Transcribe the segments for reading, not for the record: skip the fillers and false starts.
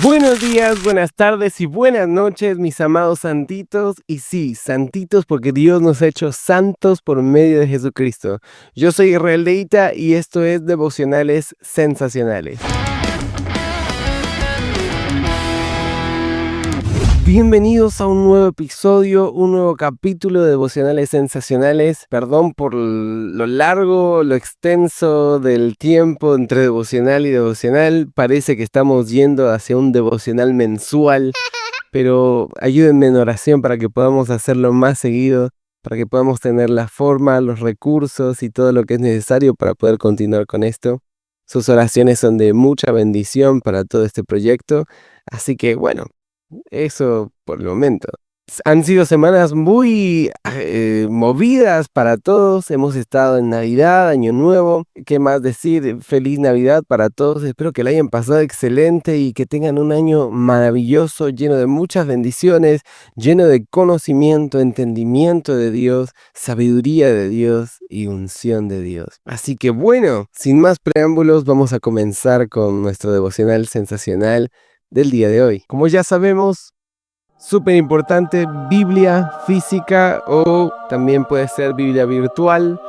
Buenos días, buenas tardes y buenas noches, mis amados santitos. Y sí, santitos porque Dios nos ha hecho santos por medio de Jesucristo. Yo soy Israel Deita y esto es Devocionales Sensacionales. Bienvenidos a un nuevo episodio, un nuevo capítulo de Devocionales Sensacionales. Perdón por lo largo, lo extenso del tiempo entre devocional y devocional. Parece que estamos yendo hacia un devocional mensual, pero ayúdenme en oración para que podamos hacerlo más seguido, para que podamos tener la forma, los recursos y todo lo que es necesario para poder continuar con esto. Sus oraciones son de mucha bendición para todo este proyecto, así que bueno. Eso por el momento. Han sido semanas muy movidas para todos. Hemos estado en Navidad, Año Nuevo. ¿Qué más decir? Feliz Navidad para todos. Espero que la hayan pasado excelente y que tengan un año maravilloso, lleno de muchas bendiciones, lleno de conocimiento, entendimiento de Dios, sabiduría de Dios y unción de Dios. Así que bueno, sin más preámbulos, vamos a comenzar con nuestro devocional sensacional del día de hoy. Como ya sabemos, súper importante, Biblia física o también puede ser Biblia virtual.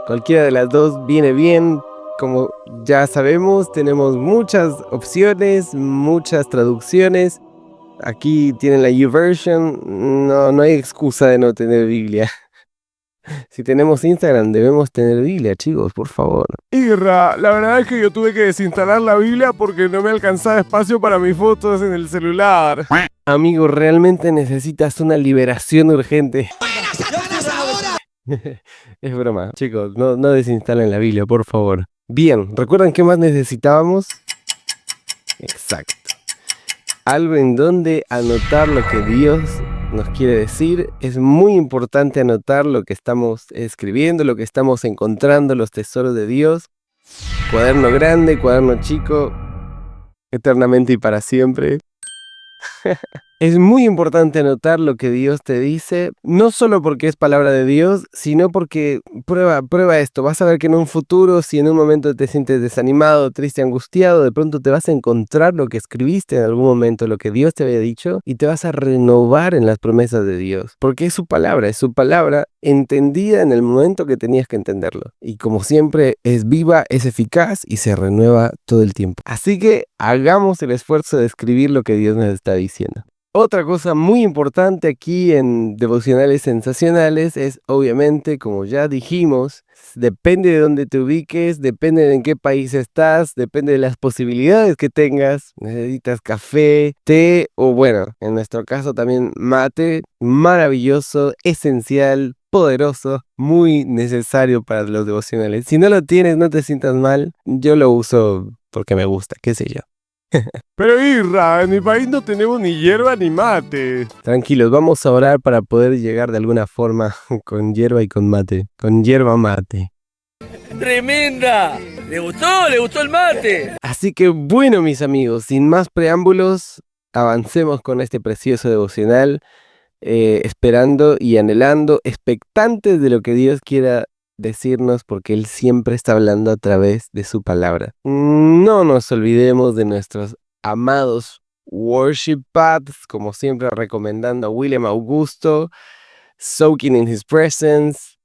Cualquiera de las dos viene bien. Como ya sabemos, tenemos muchas opciones, muchas traducciones. Aquí tienen la YouVersion. No hay excusa de no tener Biblia. Si tenemos Instagram, debemos tener Biblia, chicos, por favor. Irra, la verdad es que yo tuve que desinstalar la Biblia porque no me alcanzaba espacio para mis fotos en el celular. Amigo, realmente necesitas una liberación urgente. Es broma, chicos, no desinstalen la Biblia, por favor. Bien, ¿recuerdan qué más necesitábamos? Exacto. Algo en donde anotar lo que Dios nos quiere decir. Es muy importante anotar lo que estamos escribiendo, lo que estamos encontrando, los tesoros de Dios. Cuaderno grande, cuaderno chico, eternamente y para siempre. Es muy importante anotar lo que Dios te dice, no solo porque es palabra de Dios, sino porque prueba esto. Vas a ver que en un futuro, si en un momento te sientes desanimado, triste, angustiado, de pronto te vas a encontrar lo que escribiste en algún momento, lo que Dios te había dicho, y te vas a renovar en las promesas de Dios. Porque es su palabra entendida en el momento que tenías que entenderlo. Y como siempre, es viva, es eficaz y se renueva todo el tiempo. Así que hagamos el esfuerzo de escribir lo que Dios nos está diciendo. Otra cosa muy importante aquí en Devocionales Sensacionales es, obviamente, como ya dijimos, depende de dónde te ubiques, depende de en qué país estás, depende de las posibilidades que tengas. Necesitas café, té o bueno, en nuestro caso también mate, maravilloso, esencial, poderoso, muy necesario para los devocionales. Si no lo tienes, no te sientas mal. Yo lo uso porque me gusta, qué sé yo. Pero Irra, en mi país no tenemos ni hierba ni mate. Tranquilos, vamos a orar para poder llegar de alguna forma con hierba y con mate. Con hierba mate. ¡Tremenda! ¿Le gustó el mate? Así que bueno, mis amigos, sin más preámbulos, avancemos con este precioso devocional, esperando y anhelando, expectantes de lo que Dios quiera decirnos, porque Él siempre está hablando a través de su palabra. No nos olvidemos de nuestros amados worship paths, como siempre recomendando a William Augusto, Soaking in His Presence.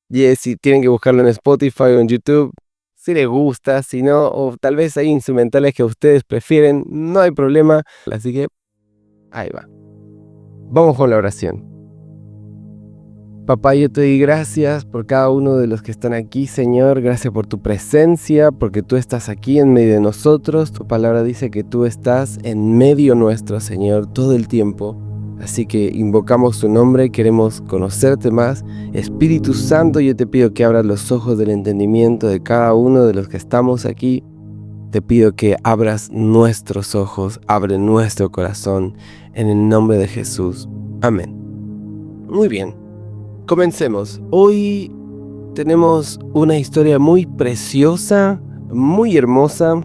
Y si tienen que buscarlo en Spotify o en YouTube, si les gusta, si no, o tal vez hay instrumentales que ustedes prefieren, no hay problema. Así que ahí va. Vamos con la oración. Papá, yo te doy gracias por cada uno de los que están aquí, Señor. Gracias por tu presencia, porque tú estás aquí en medio de nosotros. Tu palabra dice que tú estás en medio nuestro, Señor, todo el tiempo. Así que invocamos tu nombre, queremos conocerte más. Espíritu Santo, yo te pido que abras los ojos del entendimiento de cada uno de los que estamos aquí. Te pido que abras nuestros ojos, abre nuestro corazón, en el nombre de Jesús. Amén. Muy bien. Comencemos. Hoy tenemos una historia muy preciosa, muy hermosa.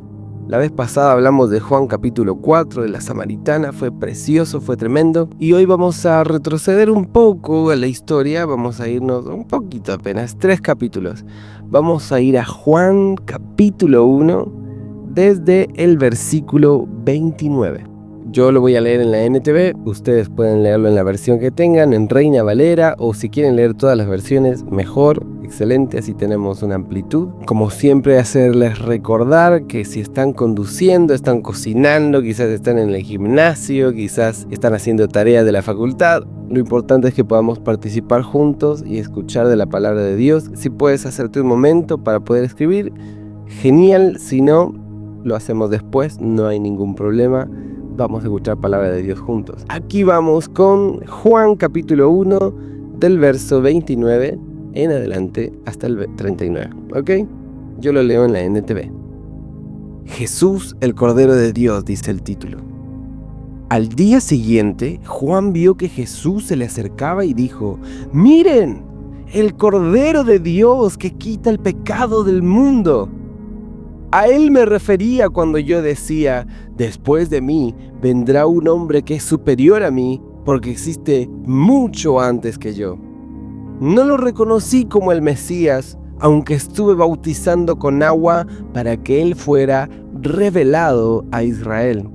La vez pasada hablamos de Juan capítulo 4, de la Samaritana. Fue precioso, fue tremendo. Y hoy vamos a retroceder un poco a la historia. Vamos a irnos un poquito, apenas 3 capítulos. Vamos a ir a Juan capítulo 1, desde el versículo 29. Yo lo voy a leer en la NTV, ustedes pueden leerlo en la versión que tengan, en Reina Valera, o si quieren leer todas las versiones, mejor, excelente, así tenemos una amplitud. Como siempre, hacerles recordar que si están conduciendo, están cocinando, quizás están en el gimnasio, quizás están haciendo tareas de la facultad, lo importante es que podamos participar juntos y escuchar de la palabra de Dios. Si puedes hacerte un momento para poder escribir, genial, si no, lo hacemos después, no hay ningún problema. Vamos a escuchar palabra de Dios juntos. Aquí vamos con Juan capítulo 1 del verso 29 en adelante hasta el 39, ¿ok? Yo lo leo en la NTV. Jesús, el Cordero de Dios, dice el título. Al día siguiente, Juan vio que Jesús se le acercaba y dijo: ¡Miren! El Cordero de Dios que quita el pecado del mundo. A él me refería cuando yo decía: después de mí vendrá un hombre que es superior a mí, porque existe mucho antes que yo. No lo reconocí como el Mesías, aunque estuve bautizando con agua para que él fuera revelado a Israel.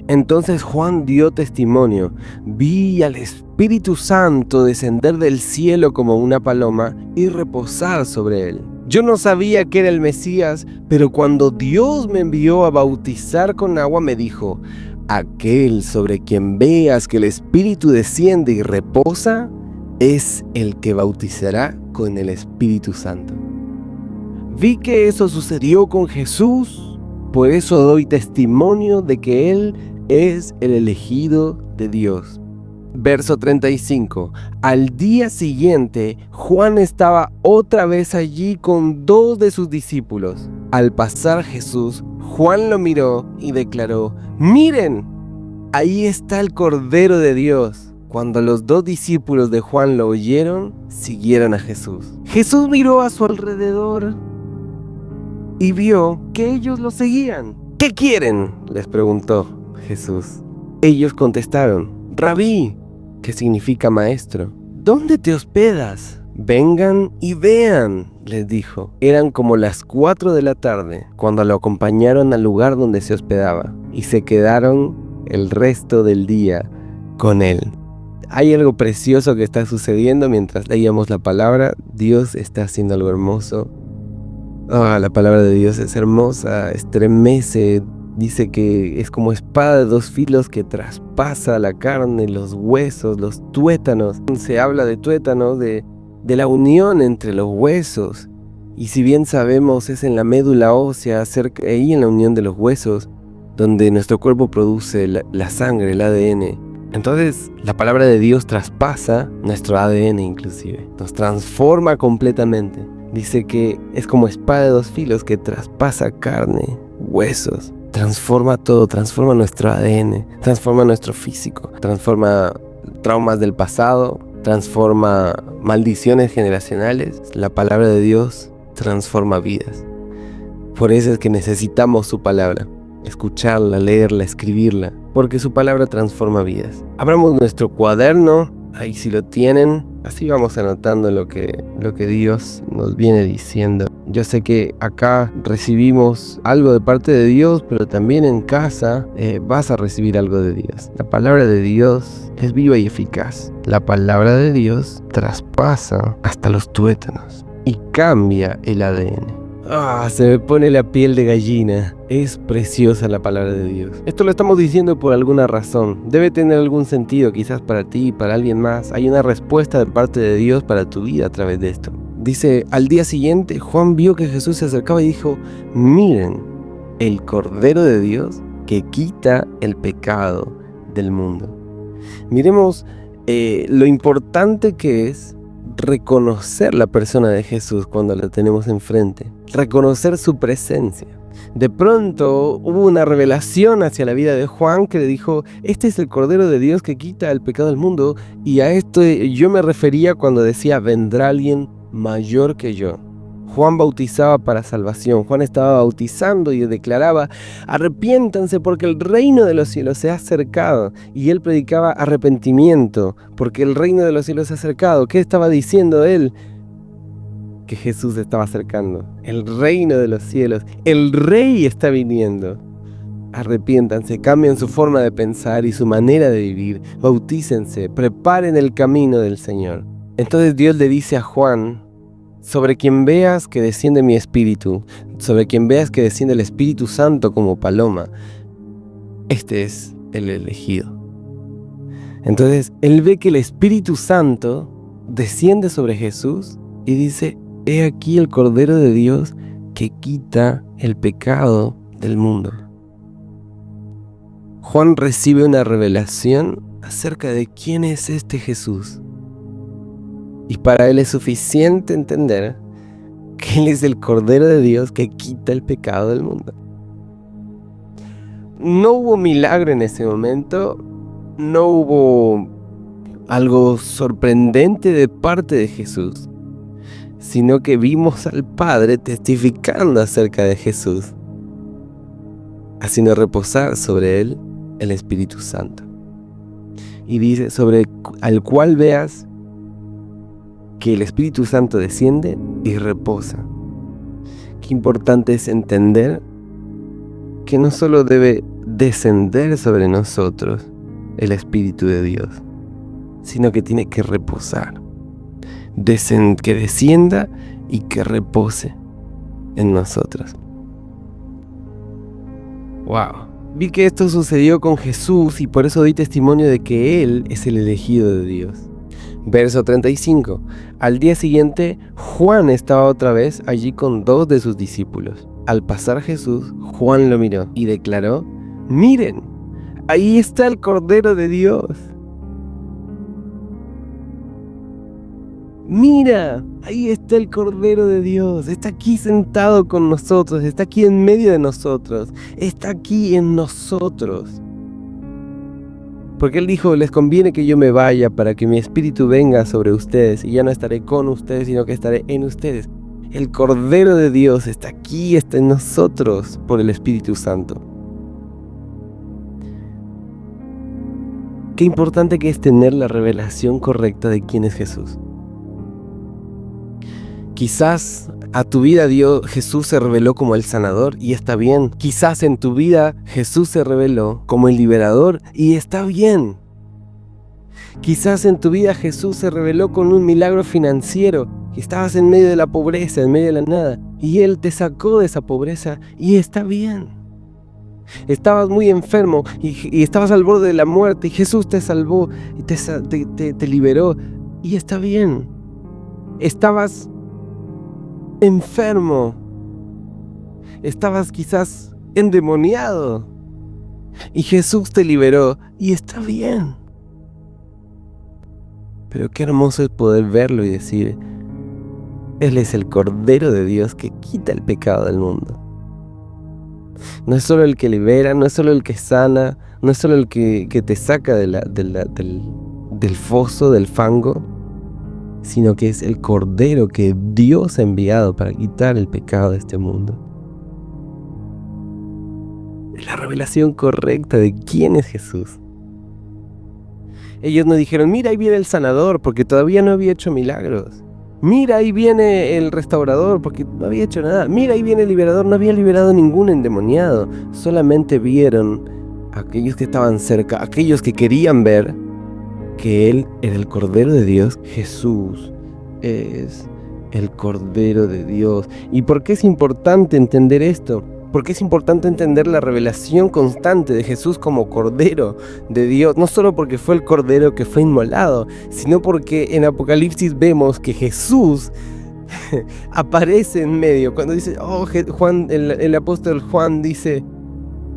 Entonces Juan dio testimonio: vi al Espíritu Santo descender del cielo como una paloma y reposar sobre él. Yo no sabía que era el Mesías, pero cuando Dios me envió a bautizar con agua me dijo: aquel sobre quien veas que el Espíritu desciende y reposa, es el que bautizará con el Espíritu Santo. Vi que eso sucedió con Jesús, por eso doy testimonio de que Él es el elegido de Dios. Verso 35. Al día siguiente, Juan estaba otra vez allí con 2 de sus discípulos. Al pasar Jesús, Juan lo miró y declaró: ¡Miren! Ahí está el Cordero de Dios. Cuando los 2 discípulos de Juan lo oyeron, siguieron a Jesús. Jesús miró a su alrededor y vio que ellos lo seguían. ¿Qué quieren?, les preguntó Jesús. Ellos contestaron: Rabí, que significa maestro, ¿dónde te hospedas? Vengan y vean, les dijo. Eran como las 4 de la tarde cuando lo acompañaron al lugar donde se hospedaba y se quedaron el resto del día con él. Hay algo precioso que está sucediendo mientras leíamos la palabra. Dios está haciendo algo hermoso. La palabra de Dios es hermosa, estremece. Dice que es como espada de 2 filos que traspasa la carne, los huesos, los tuétanos. Se habla de tuétanos, de la unión entre los huesos. Y si bien sabemos, es en la médula ósea, ahí en la unión de los huesos, donde nuestro cuerpo produce la sangre, el ADN. Entonces, la palabra de Dios traspasa nuestro ADN inclusive. Nos transforma completamente. Dice que es como espada de 2 filos que traspasa carne, huesos. Transforma todo, transforma nuestro ADN, transforma nuestro físico, transforma traumas del pasado, transforma maldiciones generacionales. La palabra de Dios transforma vidas. Por eso es que necesitamos su palabra, escucharla, leerla, escribirla, porque su palabra transforma vidas. Abramos nuestro cuaderno, ahí si lo tienen, así vamos anotando lo que Dios nos viene diciendo. Yo sé que acá recibimos algo de parte de Dios, pero también en casa vas a recibir algo de Dios. La palabra de Dios es viva y eficaz. La palabra de Dios traspasa hasta los tuétanos y cambia el ADN. Se me pone la piel de gallina. Es preciosa la palabra de Dios. Esto lo estamos diciendo por alguna razón. Debe tener algún sentido, quizás para ti, para alguien más. Hay una respuesta de parte de Dios para tu vida a través de esto. Dice: al día siguiente, Juan vio que Jesús se acercaba y dijo: miren, el Cordero de Dios que quita el pecado del mundo. Miremos lo importante que es reconocer la persona de Jesús cuando la tenemos enfrente, reconocer su presencia. De pronto hubo una revelación hacia la vida de Juan que le dijo: este es el Cordero de Dios que quita el pecado del mundo. Y a esto yo me refería cuando decía: vendrá alguien mayor que yo. Juan bautizaba para salvación. Juan estaba bautizando y declaraba: arrepiéntanse porque el reino de los cielos se ha acercado. Y él predicaba arrepentimiento porque el reino de los cielos se ha acercado. ¿Qué estaba diciendo él? Que Jesús se estaba acercando. El reino de los cielos. El rey está viniendo. arrepiéntanse, cambien su forma de pensar y su manera de vivir, bautícense, preparen el camino del Señor. Entonces Dios le dice a Juan: sobre quien veas que desciende mi espíritu, sobre quien veas que desciende el Espíritu Santo como paloma, este es el elegido. Entonces él ve que el Espíritu Santo desciende sobre Jesús y dice: he aquí el Cordero de Dios que quita el pecado del mundo. Juan recibe una revelación acerca de quién es este Jesús. Y para él es suficiente entender que él es el Cordero de Dios que quita el pecado del mundo. No hubo milagro en ese momento, no hubo algo sorprendente de parte de Jesús, sino que vimos al Padre testificando acerca de Jesús, haciendo reposar sobre él el Espíritu Santo. Y dice: sobre al cual veas que el Espíritu Santo desciende y reposa. Qué importante es entender que no solo debe descender sobre nosotros el Espíritu de Dios, sino que tiene que reposar. Que descienda y que repose en nosotros. Wow. Vi que esto sucedió con Jesús y por eso doy testimonio de que Él es el elegido de Dios. Verso 35. Al día siguiente, Juan estaba otra vez allí con 2 de sus discípulos. Al pasar Jesús, Juan lo miró y declaró: miren, ahí está el Cordero de Dios. Mira, ahí está el Cordero de Dios. Está aquí sentado con nosotros, está aquí en medio de nosotros, está aquí en nosotros. Porque Él dijo: les conviene que yo me vaya para que mi espíritu venga sobre ustedes y ya no estaré con ustedes, sino que estaré en ustedes. El Cordero de Dios está aquí, está en nosotros por el Espíritu Santo. Qué importante que es tener la revelación correcta de quién es Jesús. Quizás a tu vida Jesús se reveló como el sanador y está bien. Quizás en tu vida Jesús se reveló como el liberador y está bien. Quizás en tu vida Jesús se reveló con un milagro financiero. Estabas en medio de la pobreza, en medio de la nada, y Él te sacó de esa pobreza y está bien. Estabas muy enfermo y estabas al borde de la muerte y Jesús te salvó y te liberó y está bien. Estabas enfermo, estabas quizás endemoniado y Jesús te liberó y está bien. Pero qué hermoso es poder verlo y decir: Él es el Cordero de Dios que quita el pecado del mundo. No es solo el que libera, no es solo el que sana, no es solo el que te saca del foso, del fango, sino que es el Cordero que Dios ha enviado para quitar el pecado de este mundo. La revelación correcta de quién es Jesús. Ellos no dijeron: mira, ahí viene el sanador, porque todavía no había hecho milagros. Mira, ahí viene el restaurador, porque no había hecho nada. Mira, ahí viene el liberador, no había liberado ningún endemoniado. Solamente vieron a aquellos que estaban cerca, aquellos que querían ver que Él era el Cordero de Dios. Jesús es el Cordero de Dios. ¿Y por qué es importante entender esto? Porque es importante entender la revelación constante de Jesús como Cordero de Dios, no solo porque fue el Cordero que fue inmolado, sino porque en Apocalipsis vemos que Jesús aparece en medio. Cuando dice, Juan, el apóstol Juan dice,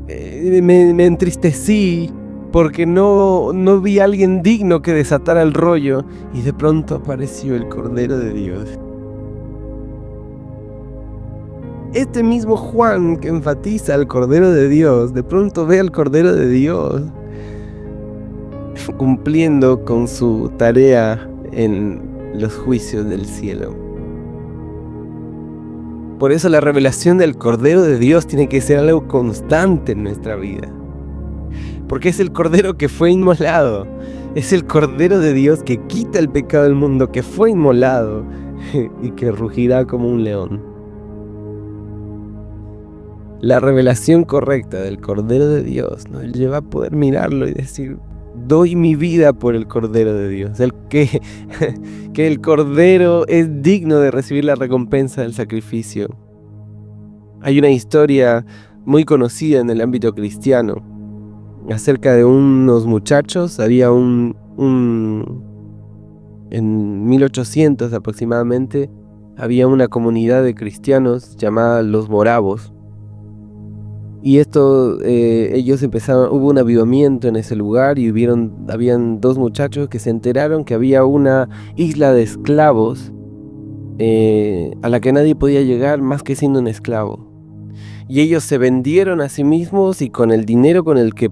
me entristecí porque no vi a alguien digno que desatara el rollo, y de pronto apareció el Cordero de Dios. Este mismo Juan que enfatiza al Cordero de Dios, de pronto ve al Cordero de Dios cumpliendo con su tarea en los juicios del cielo. Por eso la revelación del Cordero de Dios tiene que ser algo constante en nuestra vida. Porque es el Cordero que fue inmolado. Es el Cordero de Dios que quita el pecado del mundo, que fue inmolado y que rugirá como un león. La revelación correcta del Cordero de Dios nos lleva a poder mirarlo y decir: doy mi vida por el Cordero de Dios. Que el Cordero es digno de recibir la recompensa del sacrificio. Hay una historia muy conocida en el ámbito cristiano acerca de unos muchachos. Había en 1800 aproximadamente, había una comunidad de cristianos llamada los moravos. Y ellos empezaron, hubo un avivamiento en ese lugar y habían dos muchachos que se enteraron que había una isla de esclavos a la que nadie podía llegar más que siendo un esclavo. Y ellos se vendieron a sí mismos, y con el dinero con el que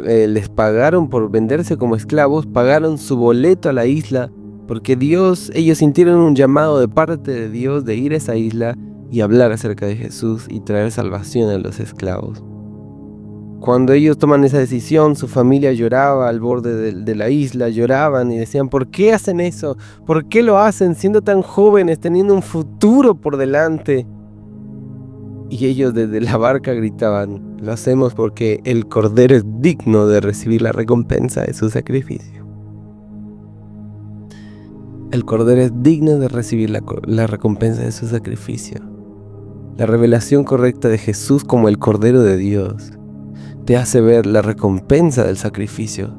les pagaron por venderse como esclavos, pagaron su boleto a la isla, porque ellos sintieron un llamado de parte de Dios de ir a esa isla y hablar acerca de Jesús y traer salvación a los esclavos. Cuando ellos toman esa decisión, su familia lloraba al borde de la isla, lloraban y decían: ¿por qué hacen eso? ¿Por qué lo hacen siendo tan jóvenes, teniendo un futuro por delante? Y ellos desde la barca gritaban: lo hacemos porque el Cordero es digno de recibir la recompensa de su sacrificio. El Cordero es digno de recibir la recompensa de su sacrificio. La revelación correcta de Jesús como el Cordero de Dios te hace ver la recompensa del sacrificio.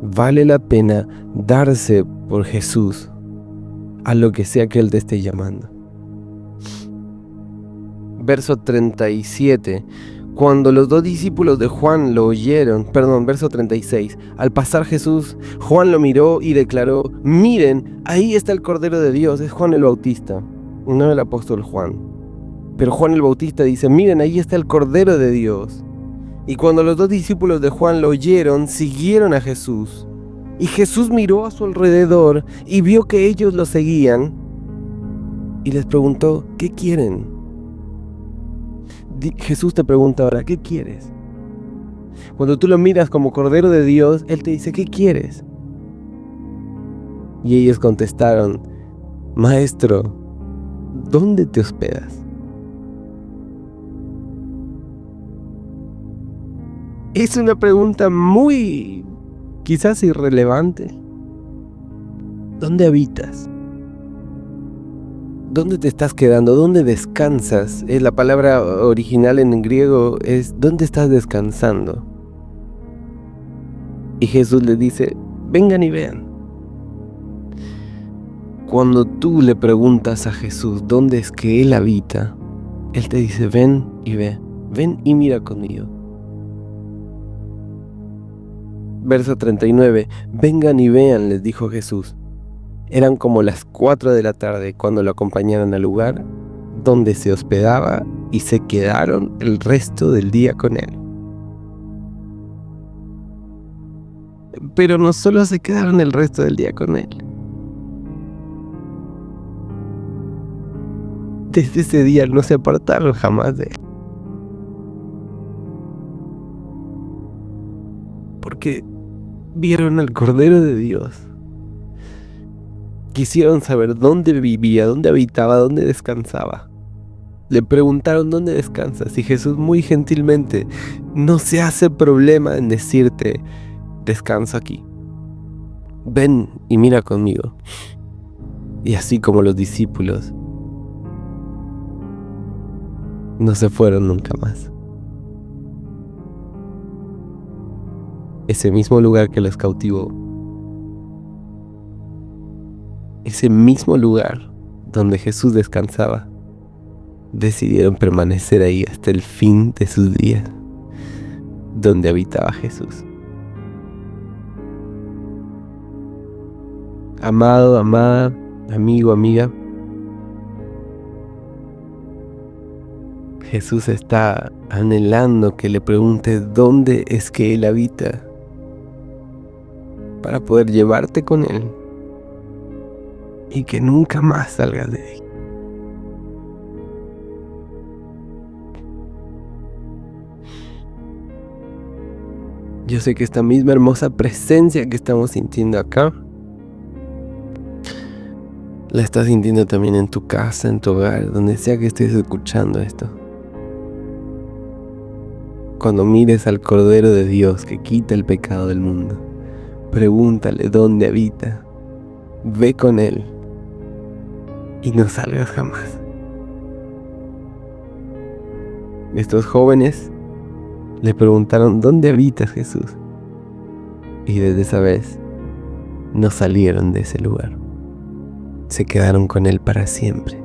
Vale la pena darse por Jesús a lo que sea que Él te esté llamando. Verso 37. Cuando los dos discípulos de Juan lo oyeron, verso 36. Al pasar Jesús, Juan lo miró y declaró: miren, ahí está el Cordero de Dios. Es Juan el Bautista, no el apóstol Juan. Pero Juan el Bautista dice: miren, ahí está el Cordero de Dios. Y cuando los dos discípulos de Juan lo oyeron, siguieron a Jesús. Y Jesús miró a su alrededor y vio que ellos lo seguían. Y les preguntó: ¿qué quieren? Jesús te pregunta ahora: ¿qué quieres? Cuando tú lo miras como Cordero de Dios, Él te dice: ¿qué quieres? Y ellos contestaron: Maestro, ¿dónde te hospedas? Es una pregunta muy, quizás irrelevante. ¿Dónde habitas? ¿Dónde te estás quedando? ¿Dónde descansas? La palabra original en griego es: ¿dónde estás descansando? Y Jesús les dice: vengan y vean. Cuando tú le preguntas a Jesús dónde es que Él habita, Él te dice: ven y ve, ven y mira conmigo. Verso 39. Vengan y vean, les dijo Jesús. Eran como las 4 de la tarde cuando lo acompañaron al lugar donde se hospedaba y se quedaron el resto del día con Él. Pero no solo se quedaron el resto del día con Él. Desde ese día no se apartaron jamás de Él. Porque vieron al Cordero de Dios. Quisieron saber dónde vivía, dónde habitaba, dónde descansaba. Le preguntaron: ¿dónde descansas? Y Jesús muy gentilmente no se hace problema en decirte: descansa aquí. Ven y mira conmigo. Y así como los discípulos, no se fueron nunca más. Ese mismo lugar que los cautivó, ese mismo lugar donde Jesús descansaba, decidieron permanecer ahí hasta el fin de sus días, donde habitaba Jesús. Amado, amada, amigo, amiga, Jesús está anhelando que le preguntes dónde es que Él habita, para poder llevarte con Él y que nunca más salgas de ahí. Yo sé que esta misma hermosa presencia que estamos sintiendo acá, la estás sintiendo también en tu casa, en tu hogar, donde sea que estés escuchando esto. cuando mires al Cordero de Dios que quita el pecado del mundo, pregúntale dónde habita, ve con Él y no salgas jamás. Estos jóvenes le preguntaron: ¿dónde habitas, Jesús? Y desde esa vez no salieron de ese lugar. Se quedaron con Él para siempre.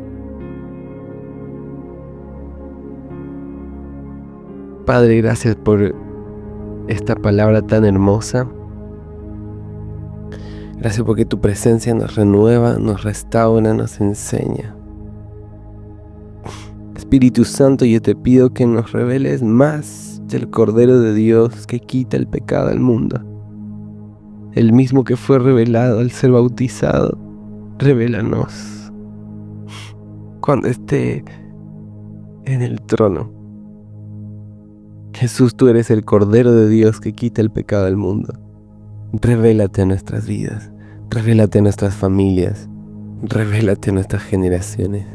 Padre, gracias por esta palabra tan hermosa. Gracias porque tu presencia nos renueva, nos restaura, nos enseña. Espíritu Santo, yo te pido que nos reveles más del Cordero de Dios que quita el pecado del mundo. El mismo que fue revelado al ser bautizado, revélanos cuando esté en el trono. Jesús, tú eres el Cordero de Dios que quita el pecado del mundo. Revélate a nuestras vidas, revélate a nuestras familias, revélate a nuestras generaciones.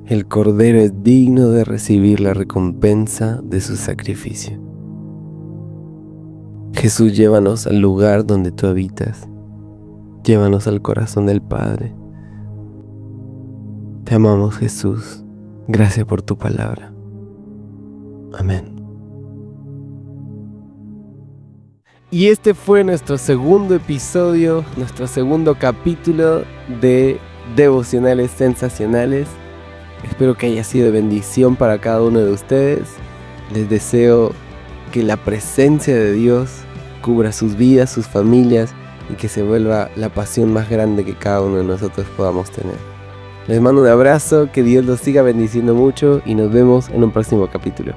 El Cordero es digno de recibir la recompensa de su sacrificio. Jesús, llévanos al lugar donde tú habitas. Llévanos al corazón del Padre. Te amamos, Jesús. Gracias por tu palabra. Amén. Y este fue nuestro segundo episodio, nuestro segundo capítulo de Devocionales Sensacionales. Espero que haya sido de bendición para cada uno de ustedes. Les deseo que la presencia de Dios cubra sus vidas, sus familias, y que se vuelva la pasión más grande que cada uno de nosotros podamos tener. Les mando un abrazo, que Dios los siga bendiciendo mucho y nos vemos en un próximo capítulo.